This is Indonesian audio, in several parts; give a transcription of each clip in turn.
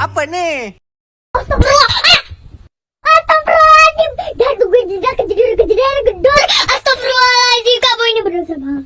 Apa nih? Astagfirullah. Astagfirullahaladzim. Dan gue jejak kejadian gedor. Astagfirullahaladzim. Kamu ini berdosa banget.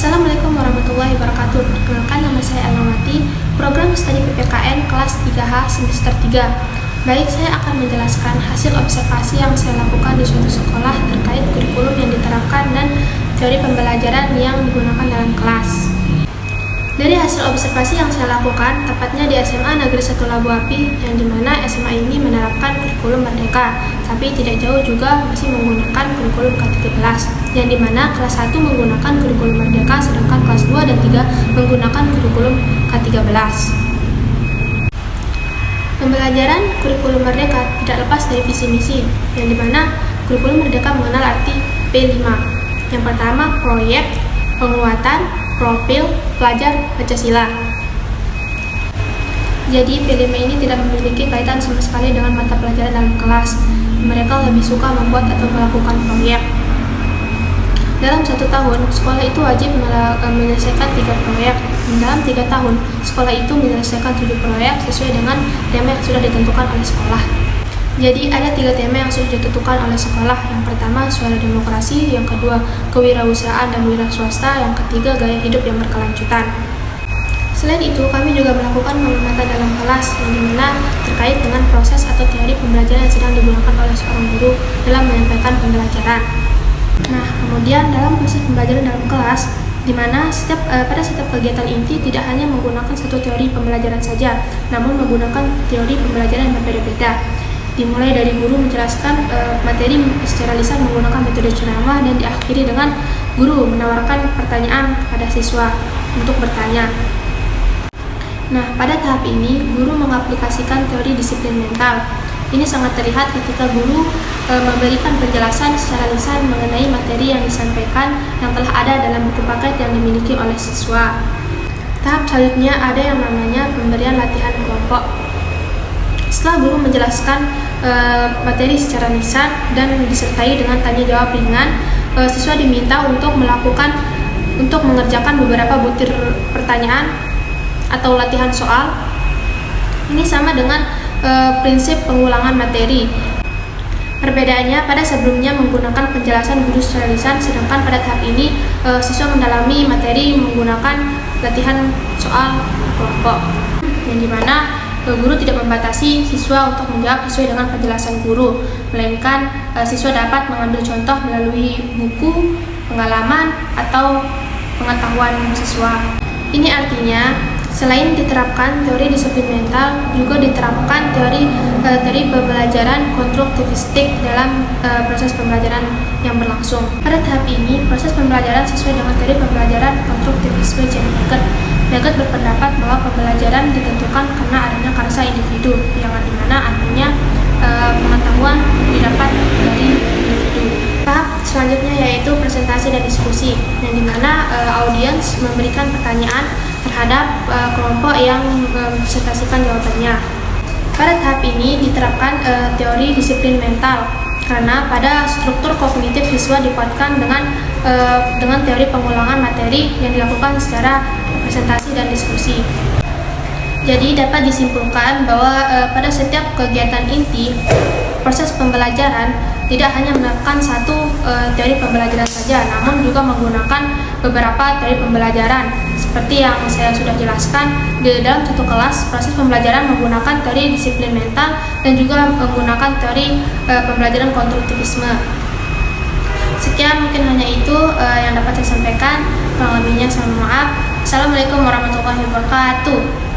Assalamualaikum warahmatullahi wabarakatuh. Perkenalkan, nama saya Elnawati, program studi PPKN kelas 3H semester 3. Baik, saya akan menjelaskan hasil observasi yang saya lakukan di suatu sekolah terkait kurikulum yang diterapkan dan teori pembelajaran yang digunakan dalam kelas. Dari hasil observasi yang saya lakukan, tepatnya di SMA Negeri 1 Labu Api, yang dimana SMA ini menerapkan kurikulum merdeka, tapi tidak jauh juga masih menggunakan kurikulum K13, yang dimana kelas 1 menggunakan kurikulum merdeka, sedangkan kelas 2 dan 3 menggunakan kurikulum K13. Pembelajaran kurikulum merdeka tidak lepas dari visi misi, yang dimana kurikulum merdeka mengenal arti P5. Yang pertama, proyek, penguatan, profil, pelajar Pancasila. Jadi P5 ini tidak memiliki kaitan sama sekali dengan mata pelajaran dalam kelas. Mereka lebih suka membuat atau melakukan proyek. Dalam 1 tahun, sekolah itu wajib menyelesaikan 3 proyek. Dalam 3 tahun, sekolah itu menyelesaikan 7 proyek sesuai dengan tema yang sudah ditentukan oleh sekolah. Jadi ada 3 tema yang sudah ditentukan oleh sekolah. Yang pertama, suara demokrasi. Yang kedua, kewirausahaan dan wira swasta. Yang ketiga, gaya hidup yang berkelanjutan. Selain itu, kami juga melakukan pengamatan dalam kelas, yang dimana terkait dengan proses atau teori pembelajaran yang sedang digunakan oleh seorang guru dalam menyampaikan pembelajaran. Nah, kemudian dalam proses pembelajaran dalam kelas, di mana pada setiap kegiatan inti tidak hanya menggunakan satu teori pembelajaran saja, namun menggunakan teori pembelajaran yang berbeda-beda. Dimulai dari guru menjelaskan materi secara lisan menggunakan metode ceramah, dan diakhiri dengan guru menawarkan pertanyaan pada siswa untuk bertanya. Nah, pada tahap ini guru mengaplikasikan teori disiplin mental. Ini sangat terlihat ketika guru memberikan penjelasan secara lisan mengenai materi yang disampaikan yang telah ada dalam buku paket yang dimiliki oleh siswa. Tahap selanjutnya ada yang namanya pemberian latihan kelompok. Setelah guru menjelaskan materi secara lisan dan disertai dengan tanya jawab ringan, siswa diminta untuk mengerjakan beberapa butir pertanyaan atau latihan soal. Ini sama dengan prinsip pengulangan materi. Perbedaannya, pada sebelumnya menggunakan penjelasan guru secara lisan, sedangkan pada tahap ini siswa mendalami materi menggunakan latihan soal kelompok, yang dimana guru tidak membatasi siswa untuk menjawab sesuai dengan penjelasan guru, melainkan siswa dapat mengambil contoh melalui buku, pengalaman, atau pengetahuan siswa. Ini artinya, selain diterapkan teori disiplin mental, juga diterapkan teori pembelajaran konstruktivistik dalam proses pembelajaran yang berlangsung. Pada tahap ini, proses pembelajaran sesuai dengan teori pembelajaran konstruktivisme John Beckett. Beckett berpendapat bahwa pembelajaran ditentukan karena adanya karsa individu, yang dimana artinya pengetahuan didapat dari individu. Tahap selanjutnya yaitu presentasi dan diskusi, yang dimana audiens memberikan pertanyaan terhadap kelompok yang mempresentasikan jawabannya. Pada tahap ini diterapkan teori disiplin mental, karena pada struktur kognitif siswa dikuatkan dengan teori pengulangan materi yang dilakukan secara presentasi dan diskusi. Jadi dapat disimpulkan bahwa pada setiap kegiatan inti, proses pembelajaran tidak hanya menerapkan satu teori pembelajaran saja, namun juga menggunakan beberapa teori pembelajaran. Seperti yang saya sudah jelaskan, di dalam satu kelas, proses pembelajaran menggunakan teori disiplin mental dan juga menggunakan teori pembelajaran konstruktivisme. Sekian mungkin hanya itu yang dapat saya sampaikan. Kurang lebihnya saya mohon maaf. Assalamualaikum warahmatullahi wabarakatuh.